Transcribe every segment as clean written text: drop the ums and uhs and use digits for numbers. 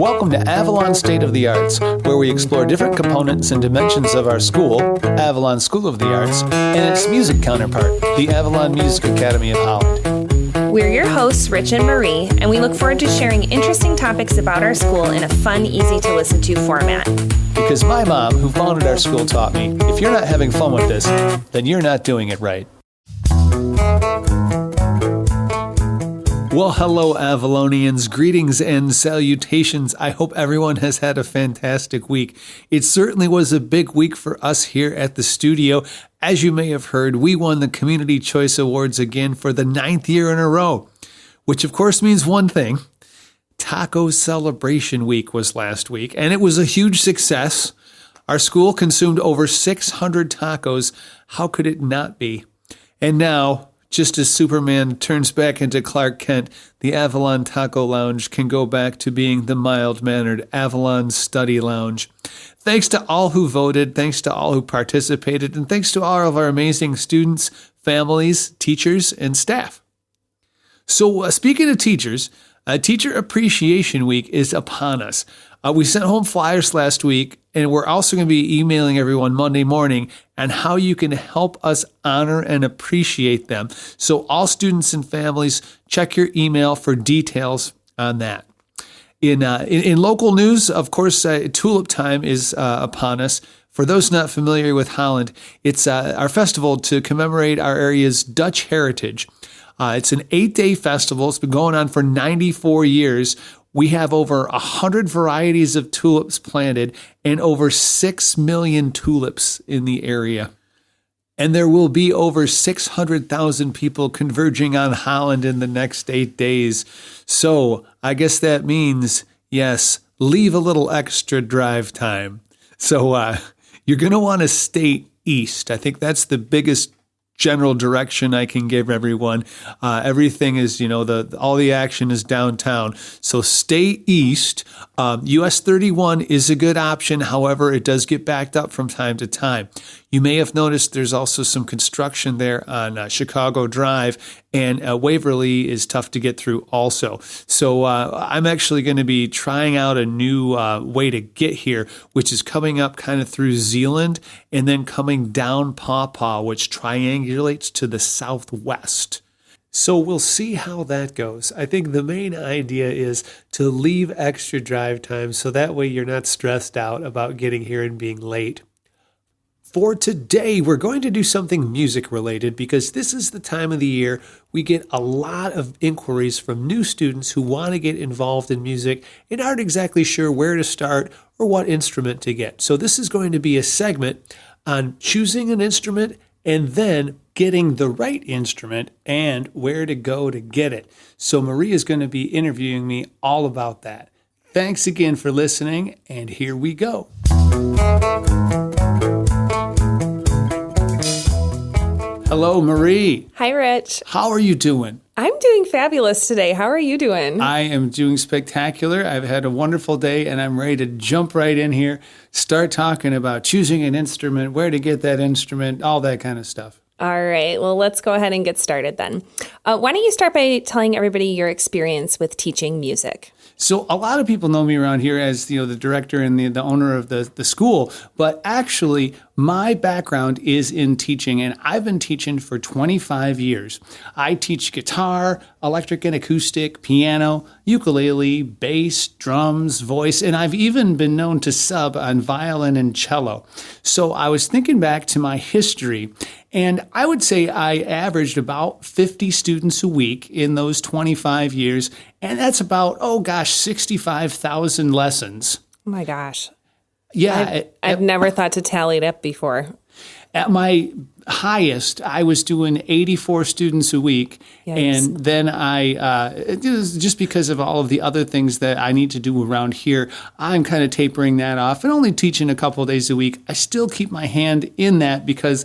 Welcome to Avalon State of the Arts, where we explore different components and dimensions of our school, Avalon School of the Arts, and its music counterpart, the Avalon Music Academy of Holland. We're your hosts, Rich and Marie, and we look forward to sharing interesting topics about our school in a fun, easy-to-listen-to format. Because my mom, who founded our school, taught me, if you're not having fun with this, then you're not doing it right. Well, hello, Avalonians. Greetings and salutations. I hope everyone has had a fantastic week. It certainly was a big week for us here at the studio. As you may have heard, we won the Community Choice Awards again for the 9th year in a row, which of course means one thing. Taco Celebration Week was last week, and it was a huge success. Our school consumed over 600 tacos. How could it not be? And now, just as Superman turns back into Clark Kent, the Avalon Taco Lounge can go back to being the mild-mannered Avalon Study Lounge. Thanks to all who voted, thanks to all who participated, and thanks to all of our amazing students, families, teachers, and staff. So speaking of teachers, Teacher Appreciation Week is upon us. We sent home flyers last week, and we're also going to be emailing everyone Monday morning on how you can help us honor and appreciate them. So all students and families, check your email for details on that. In local news, of course, Tulip Time is upon us. For those not familiar with Holland, it's our festival to commemorate our area's Dutch heritage. It's an 8-day festival. It's been going on for 94 years. We have over 100 varieties of tulips planted and over 6 million tulips in the area. And there will be over 600,000 people converging on Holland in the next 8 days. So I guess that means, yes, leave a little extra drive time. So you're going to want to stay east. I think that's the biggest general direction I can give everyone. Everything is, all the action is downtown. So stay east. US 31 is a good option. However, it does get backed up from time to time. You may have noticed there's also some construction there on Chicago Drive, and Waverly is tough to get through also. So I'm actually going to be trying out a new way to get here, which is coming up kind of through Zeeland and then coming down Paw Paw, which triangulates to the southwest. So we'll see how that goes. I think the main idea is to leave extra drive time so that way you're not stressed out about getting here and being late. For today, we're going to do something music related because this is the time of the year we get a lot of inquiries from new students who want to get involved in music and aren't exactly sure where to start or what instrument to get. So this is going to be a segment on choosing an instrument and then getting the right instrument and where to go to get it. So Marie is going to be interviewing me all about that. Thanks again for listening, and here we go. Hello, Marie. Hi, Rich. How are you doing? I'm doing fabulous today. How are you doing? I am doing spectacular. I've had a wonderful day, and I'm ready to jump right in here, start talking about choosing an instrument, where to get that instrument, all that kind of stuff. All right. Well, let's go ahead and get started then. Why don't you start by telling everybody your experience with teaching music? So a lot of people know me around here as the director and the owner of the school, but actually my background is in teaching, and I've been teaching for 25 years. I teach guitar, electric and acoustic, piano, ukulele, bass, drums, voice, and I've even been known to sub on violin and cello. So I was thinking back to my history, and I would say I averaged about 50 students a week in those 25 years, and that's about, 65,000 lessons. Oh my gosh. Yeah. I've never thought to tally it up before. At my highest, I was doing 84 students a week. Yikes. And then just because of all of the other things that I need to do around here, I'm kind of tapering that off and only teaching a couple of days a week. I still keep my hand in that because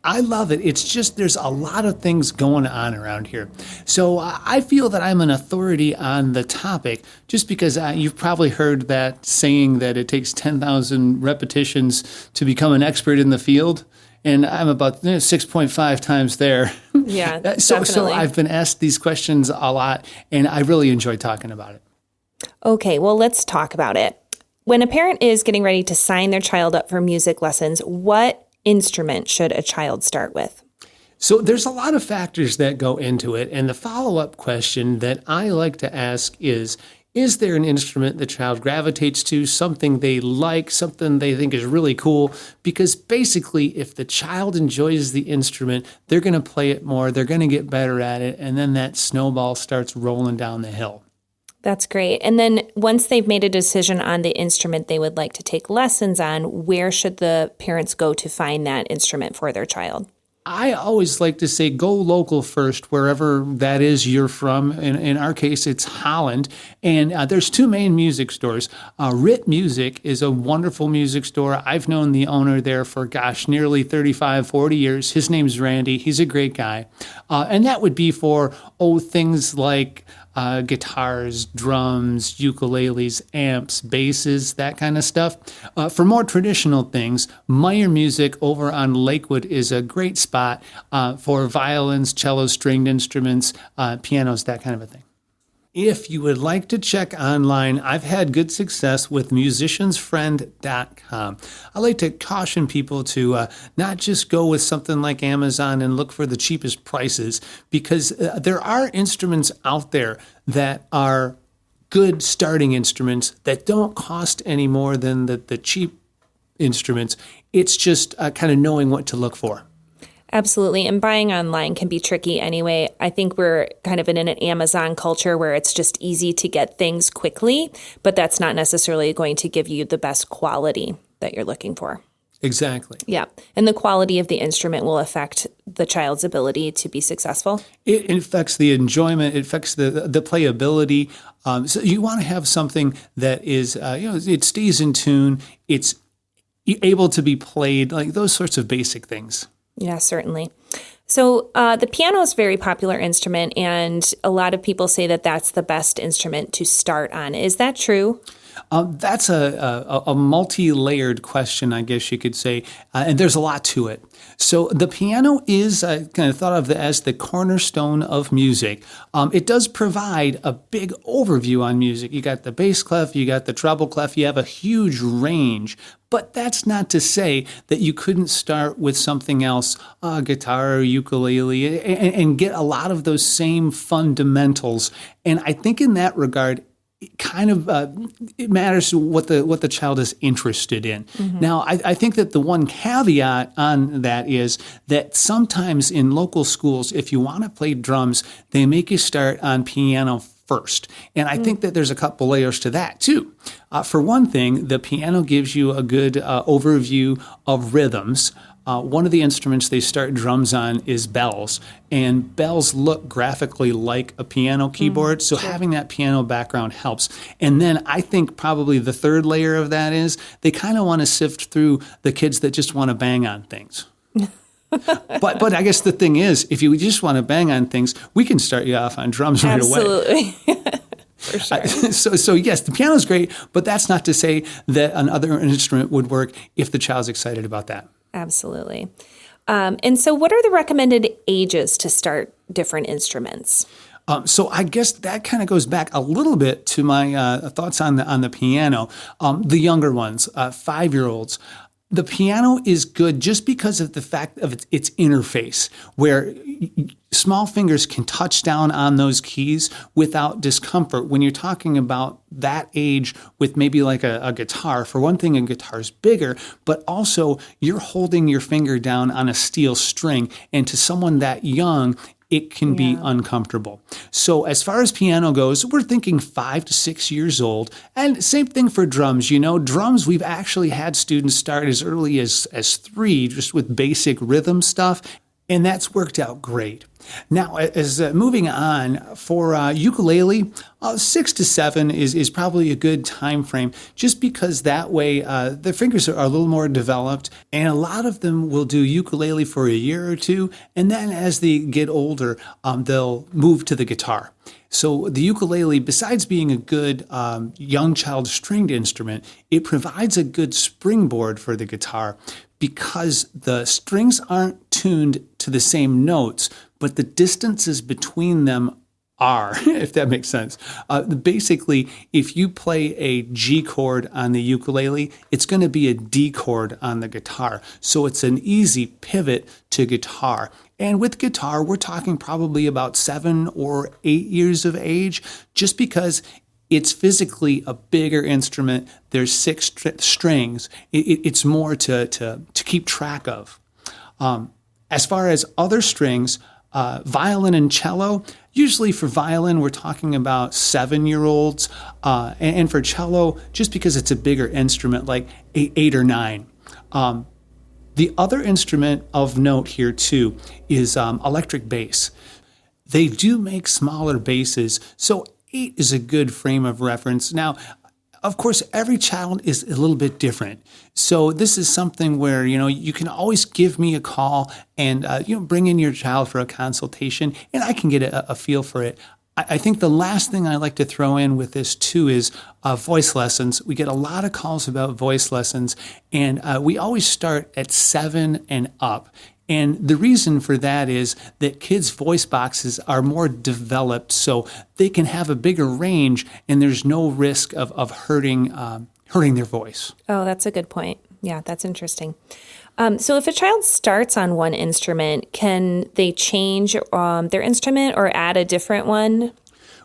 I love it. It's just there's a lot of things going on around here. So I feel that I'm an authority on the topic just because you've probably heard that saying that it takes 10,000 repetitions to become an expert in the field. And I'm about 6.5 times there. Yeah, so I've been asked these questions a lot, and I really enjoy talking about it. Okay, well, let's talk about it. When a parent is getting ready to sign their child up for music lessons, what instrument should a child start with? So there's a lot of factors that go into it. And the follow-up question that I like to ask is there an instrument the child gravitates to, something they like, something they think is really cool? Because basically, if the child enjoys the instrument, they're going to play it more, they're going to get better at it, and then that snowball starts rolling down the hill. That's great. And then once they've made a decision on the instrument they would like to take lessons on, where should the parents go to find that instrument for their child? I always like to say go local first, wherever that is you're from. In our case, it's Holland. And there's two main music stores. Rit Music is a wonderful music store. I've known the owner there for, nearly 35, 40 years. His name's Randy. He's a great guy. And that would be for, things like guitars, drums, ukuleles, amps, basses, that kind of stuff. For more traditional things, Meyer Music over on Lakewood is a great spot for violins, cellos, stringed instruments, pianos, that kind of a thing. If you would like to check online, I've had good success with musiciansfriend.com. I like to caution people to not just go with something like Amazon and look for the cheapest prices, because there are instruments out there that are good starting instruments that don't cost any more than the cheap instruments. It's just kind of knowing what to look for. Absolutely. And buying online can be tricky anyway. I think we're kind of in an Amazon culture where it's just easy to get things quickly, but that's not necessarily going to give you the best quality that you're looking for. Exactly. Yeah. And the quality of the instrument will affect the child's ability to be successful. It affects the enjoyment. It affects the playability. So you want to have something that is, it stays in tune. It's able to be played, like those sorts of basic things. Yeah, certainly. So the piano is a very popular instrument, and a lot of people say that that's the best instrument to start on. Is that true? That's a multi-layered question, I guess you could say, and there's a lot to it. So the piano is kind of thought of as the cornerstone of music. It does provide a big overview on music. You got the bass clef, you got the treble clef, you have a huge range. But that's not to say that you couldn't start with something else, guitar or ukulele, and get a lot of those same fundamentals. And I think in that regard, it kind of it matters what the child is interested in. Mm-hmm. Now, I think that the one caveat on that is that sometimes in local schools, if you want to play drums, they make you start on piano first. And I think that there's a couple layers to that too. For one thing, the piano gives you a good overview of rhythms. One of the instruments they start drums on is bells, and bells look graphically like a piano keyboard, so sure. Having that piano background helps. And then I think probably the third layer of that is they kind of want to sift through the kids that just want to bang on things. But I guess the thing is, if you just want to bang on things, we can start you off on drums right away. Absolutely. For sure. So yes, the piano's great, but that's not to say that another instrument would work if the child's excited about that. Absolutely. And so what are the recommended ages to start different instruments? So I guess that kind of goes back a little bit to my thoughts on the piano. The younger ones, 5-year-olds. The piano is good just because of the fact of its interface, where small fingers can touch down on those keys without discomfort. When you're talking about that age with maybe like a guitar, for one thing, a guitar's bigger, but also you're holding your finger down on a steel string. And to someone that young, it can be uncomfortable. So as far as piano goes, we're thinking 5 to 6 years old. And same thing for drums. Drums, we've actually had students start as early as 3, just with basic rhythm stuff. And that's worked out great. Now, as moving on, for ukulele, 6 to 7 is probably a good time frame, just because that way their fingers are a little more developed, and a lot of them will do ukulele for a year or two, and then as they get older, they'll move to the guitar. So the ukulele, besides being a good young child stringed instrument, it provides a good springboard for the guitar, because the strings aren't tuned to the same notes, but the distances between them R, if that makes sense. Basically, if you play a G chord on the ukulele, it's going to be a D chord on the guitar. So it's an easy pivot to guitar. And with guitar, we're talking probably about 7 or 8 years of age, just because it's physically a bigger instrument. There's 6 strings. It's more to keep track of. As far as other strings, violin and cello, usually for violin, we're talking about 7-year-olds. And for cello, just because it's a bigger instrument, like 8 or 9. The other instrument of note here, too, is electric bass. They do make smaller basses, so 8 is a good frame of reference. Now, of course, every child is a little bit different. So this is something where, you can always give me a call and, bring in your child for a consultation, and I can get a feel for it. I think the last thing I like to throw in with this, too, is voice lessons. We get a lot of calls about voice lessons, and we always start at 7 and up. And the reason for that is that kids' voice boxes are more developed, so they can have a bigger range, and there's no risk of hurting their voice. Oh, that's a good point. Yeah, that's interesting. So if a child starts on one instrument, can they change their instrument or add a different one?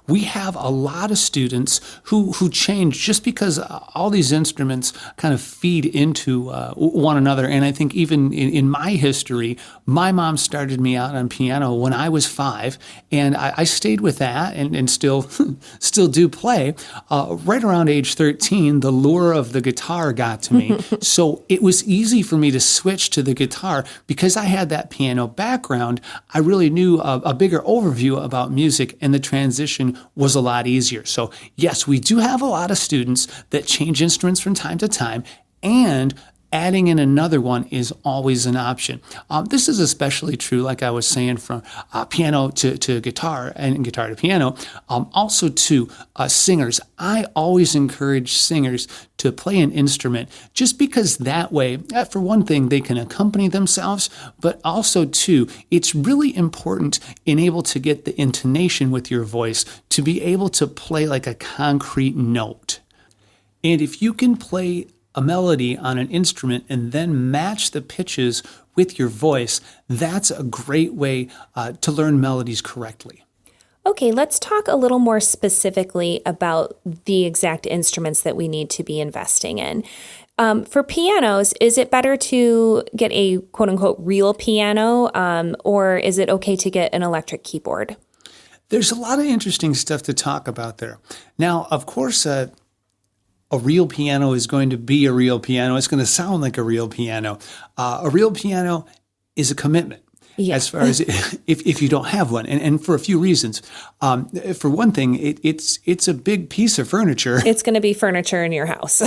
We have a lot of students who change just because all these instruments kind of feed into one another. And I think even in my history, my mom started me out on piano when I was 5, and I stayed with that and still do play. Right around age 13, the lure of the guitar got to me. So it was easy for me to switch to the guitar because I had that piano background. I really knew a bigger overview about music, and the transition was a lot easier. So yes, we do have a lot of students that change instruments from time to time, and adding in another one is always an option. This is especially true, like I was saying, from piano to guitar and guitar to piano. Also to singers. I always encourage singers to play an instrument just because that way, for one thing, they can accompany themselves, but also too, it's really important in able to get the intonation with your voice to be able to play like a concrete note. And if you can play a melody on an instrument and then match the pitches with your voice, that's a great way to learn melodies correctly. Okay, let's talk a little more specifically about the exact instruments that we need to be investing in. For pianos, is it better to get a quote-unquote real piano, or is it okay to get an electric keyboard? There's a lot of interesting stuff to talk about there. Now, of course, a real piano is going to be a real piano. It's going to sound like a real piano. A real piano is a commitment. Yeah. As far as if you don't have one, and for a few reasons. For one thing, it's a big piece of furniture. It's going to be furniture in your house.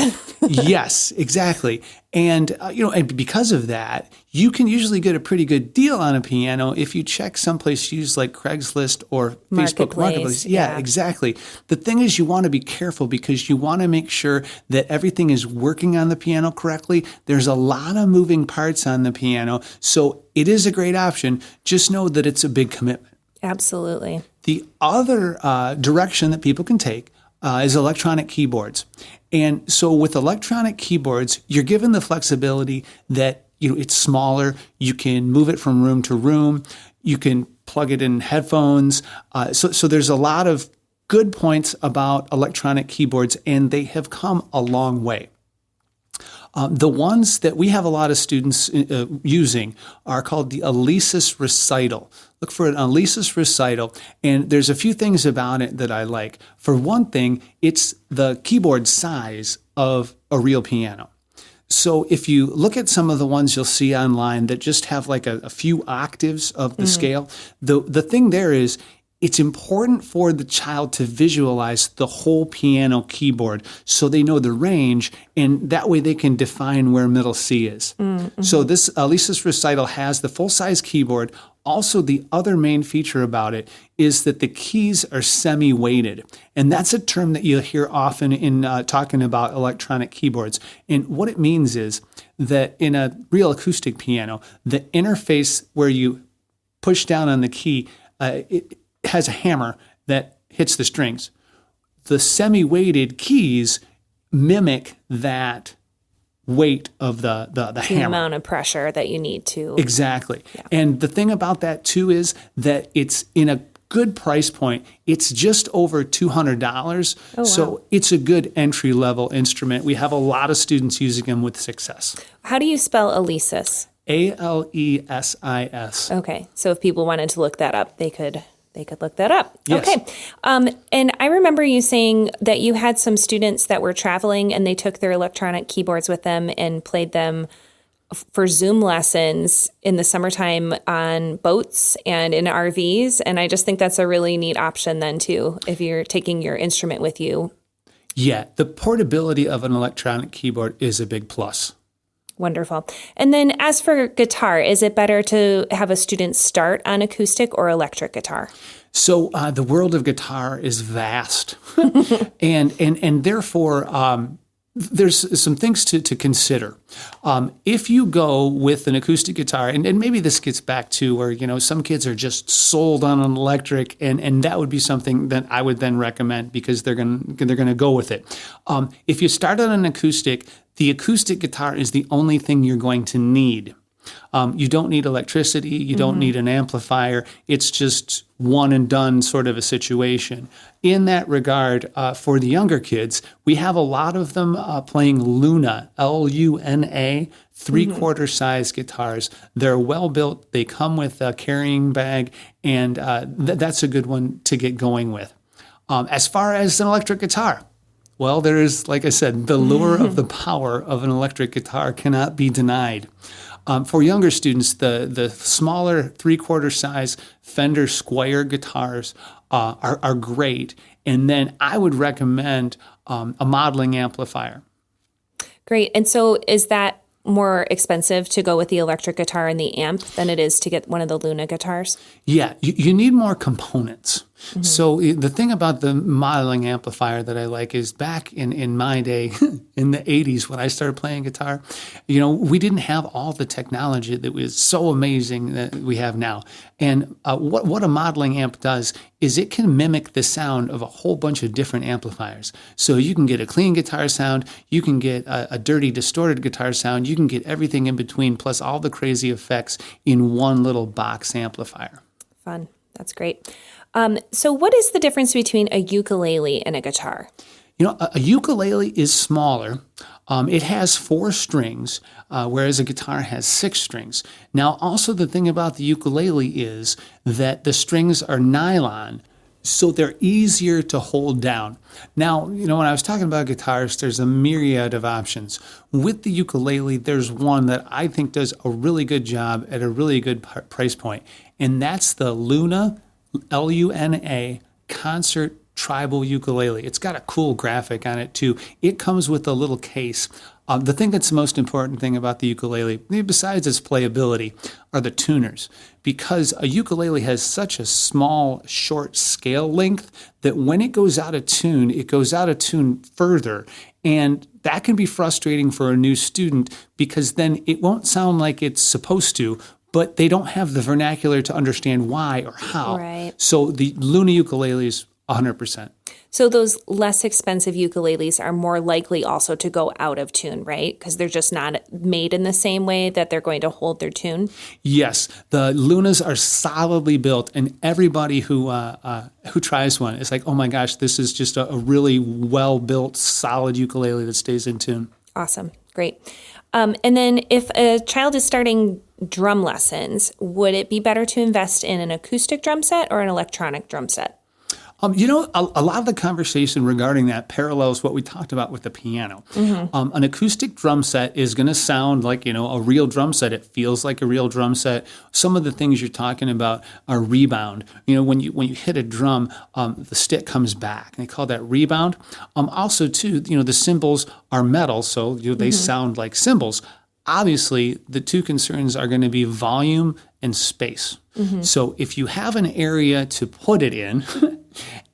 Yes, exactly. And and because of that, you can usually get a pretty good deal on a piano if you check someplace used like Craigslist or Facebook Marketplace. Yeah, exactly. The thing is, you want to be careful because you want to make sure that everything is working on the piano correctly. There's a lot of moving parts on the piano, so it is a great option. Just know that it's a big commitment. Absolutely. The other direction that people can take is electronic keyboards. And so with electronic keyboards, you're given the flexibility that it's smaller. You can move it from room to room. You can plug it in headphones. So there's a lot of good points about electronic keyboards, and they have come a long way. The ones that we have a lot of students using are called the Alesis Recital. Look for an Alesis Recital, and there's a few things about it that I like. For one thing, it's the keyboard size of a real piano. So if you look at some of the ones you'll see online that just have like a few octaves of the scale, the thing there is, it's important for the child to visualize the whole piano keyboard so they know the range, and that way they can define where middle C is. Mm-hmm. So this Alesis Recital has the full-size keyboard. Also, the other main feature about it is that the keys are semi-weighted, and that's a term that you'll hear often in talking about electronic keyboards. And what it means is that in a real acoustic piano, the interface where you push down on the key, it has a hammer, that hits the strings. The semi-weighted keys mimic that weight of the hammer. amount of pressure that you need to. Exactly. Yeah. And the thing about that too is that it's in a good price point. It's just over $200. Oh, wow. So it's a good entry level instrument. We have a lot of students using them with success. How do you spell Alesis? Alesis. Okay. So if people wanted to look that up, they could look that up. Yes. Okay. And I remember you saying that you had some students that were traveling and they took their electronic keyboards with them and played them for Zoom lessons in the summertime on boats and in RVs. And I just think that's a really neat option then too, if you're taking your instrument with you. Yeah, the portability of an electronic keyboard is a big plus. Wonderful. And then as for guitar, is it better to have a student start on acoustic or electric guitar? So the world of guitar is vast, and therefore there's some things to consider. If you go with an acoustic guitar, and maybe this gets back to where some kids are just sold on an electric, and that would be something that I would then recommend because they're gonna go with it. If you start on an acoustic, the acoustic guitar is the only thing you're going to need. You don't need electricity. You don't need an amplifier. It's just one and done sort of a situation. In that regard, for the younger kids, we have a lot of them playing Luna, Luna, 3/4 size guitars. They're well built. They come with a carrying bag, and that's a good one to get going with. As far as an electric guitar, well, there is, like I said, the lure of the power of an electric guitar cannot be denied. For younger students, the smaller 3/4 size Fender Squier guitars are great. And then I would recommend a modeling amplifier. Great. And so is that more expensive to go with the electric guitar and the amp than it is to get one of the Luna guitars? Yeah, you need more components. So the thing about the modeling amplifier that I like is back in my day, in the 80s when I started playing guitar, we didn't have all the technology that was so amazing that we have now. And what a modeling amp does is it can mimic the sound of a whole bunch of different amplifiers. So you can get a clean guitar sound, you can get a dirty, distorted guitar sound, you can get everything in between, plus all the crazy effects in one little box amplifier. Fun. That's great. So what is the difference between a ukulele and a guitar? A ukulele is smaller. It has 4 strings, whereas a guitar has 6 strings. Now, also the thing about the ukulele is that the strings are nylon, so they're easier to hold down. Now, when I was talking about guitars, there's a myriad of options. With the ukulele, there's one that I think does a really good job at a really good price point, and that's the Luna, Luna, Concert Tribal Ukulele. It's got a cool graphic on it too. It comes with a little case. The thing that's the most important thing about the ukulele, besides its playability, are the tuners. Because a ukulele has such a small, short scale length that when it goes out of tune, it goes out of tune further. And that can be frustrating for a new student because then it won't sound like it's supposed to, but they don't have the vernacular to understand why or how. Right. So the Luna ukulele is 100%. So those less expensive ukuleles are more likely also to go out of tune, right? Because they're just not made in the same way that they're going to hold their tune. Yes, the Lunas are solidly built, and everybody who tries one is like, oh my gosh, this is just a really well-built, solid ukulele that stays in tune. Awesome. Great. And then if a child is starting drum lessons, would it be better to invest in an acoustic drum set or an electronic drum set? A lot of the conversation regarding that parallels what we talked about with the piano. An acoustic drum set is going to sound like, a real drum set. It feels like a real drum set. Some of the things you're talking about are rebound. When you hit a drum, the stick comes back. And they call that rebound. Also, too, the cymbals are metal, so they sound like cymbals. Obviously, the two concerns are going to be volume and space. So if you have an area to put it in,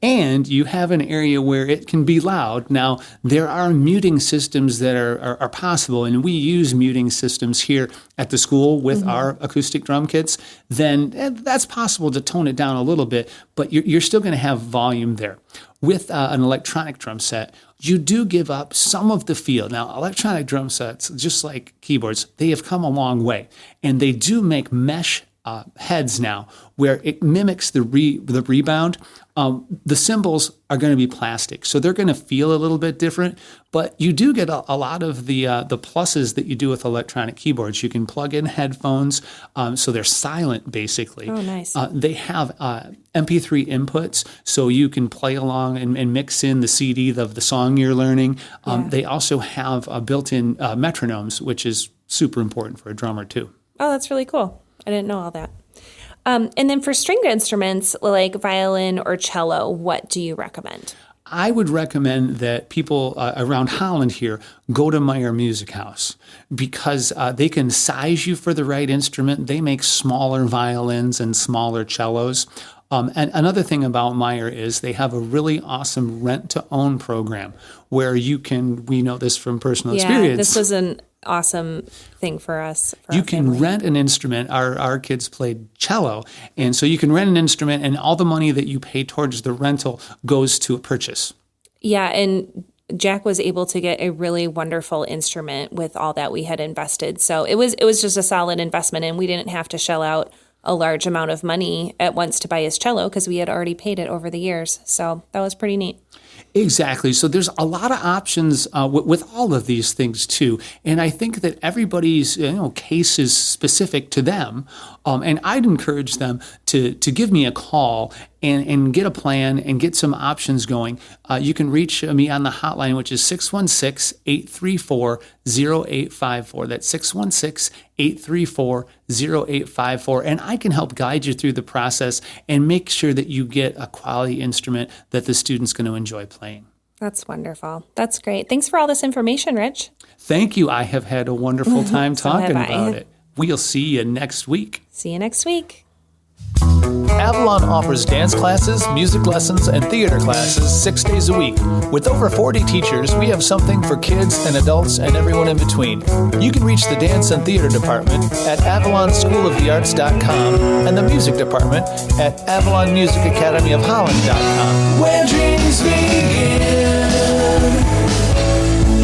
And you have an area where it can be loud. Now, there are muting systems that are possible, and we use muting systems here at the school with our acoustic drum kits. Then that's possible to tone it down a little bit, but you're still going to have volume there. With an electronic drum set, you do give up some of the feel. Now, electronic drum sets, just like keyboards, they have come a long way, and they do make mesh heads now where it mimics the rebound. The cymbals are going to be plastic, so they're going to feel a little bit different, but you do get a lot of the pluses that you do with electronic keyboards. You can plug in headphones, so they're silent basically. Oh, nice. They have MP3 inputs, so you can play along and mix in the CD of the song you're learning. They also have built-in metronomes, which is super important for a drummer too. Oh, that's really cool. I didn't know all that. And then for stringed instruments like violin or cello, what do you recommend? I would recommend that people around Holland here go to Meyer Music House because they can size you for the right instrument. They make smaller violins and smaller cellos. And another thing about Meyer is they have a really awesome rent-to-own program where you can, we know this from personal experience. Yeah, this was an awesome thing for us. You can rent an instrument. Our kids played cello, and so you can rent an instrument, and all the money that you pay towards the rental goes to a purchase. Yeah, and Jack was able to get a really wonderful instrument with all that we had invested. So it was just a solid investment, and we didn't have to shell out a large amount of money at once to buy his cello because we had already paid it over the years. So that was pretty neat. Exactly. So there's a lot of options with all of these things too, and I think that everybody's case is specific to them. And I'd encourage them to give me a call and get a plan and get some options going. You can reach me on the hotline, which is 616-834-0854. That's 616-834-0854. And I can help guide you through the process and make sure that you get a quality instrument that the student's going to enjoy playing. That's wonderful. That's great. Thanks for all this information, Rich. Thank you. I have had a wonderful time talking about it. We'll see you next week. See you next week. Avalon offers dance classes, music lessons, and theater classes 6 days a week. With over 40 teachers, we have something for kids and adults and everyone in between. You can reach the dance and theater department at avalonschoolofthearts.com and the music department at avalonmusicacademyofholland.com. Where dreams begin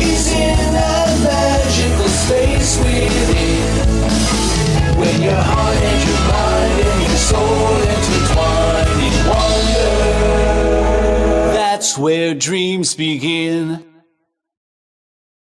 is in that magical space within. When your heart and your mind and your soul intertwine in wonder, that's where dreams begin.